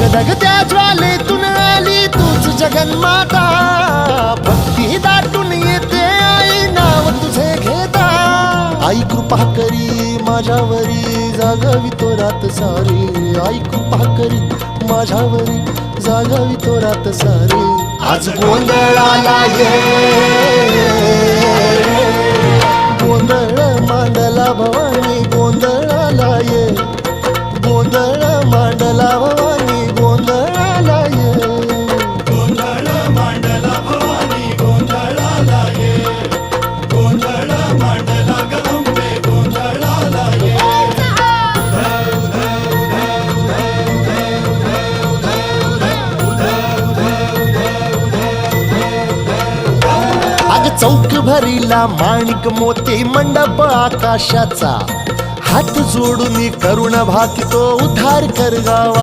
धगधगत्या ज्वालेतून आली तूच जगन्माता, भक्ती दाटून येते आई नाव तुझे घेता. आई कृपा करी माझ्यावरी जागावी तो रात सारी, आई कृपा करी माझ्यावरी जागावी तो रात सारी. आज गोंधळाला ये, गोंधळ मांडला भवानी गोंधळाला ये, गोंधळ मांडला भवानी गोंधळाला ये. गोंधळ मांडला भवानी गोंधळाला ये, गोंधळ मांडला गंगे गोंधळाला ये. अग चौक भरीला माणिक मोती मंडप आकाशाचा, हात जोडून करुण भाकितो उद्धार कर गावा.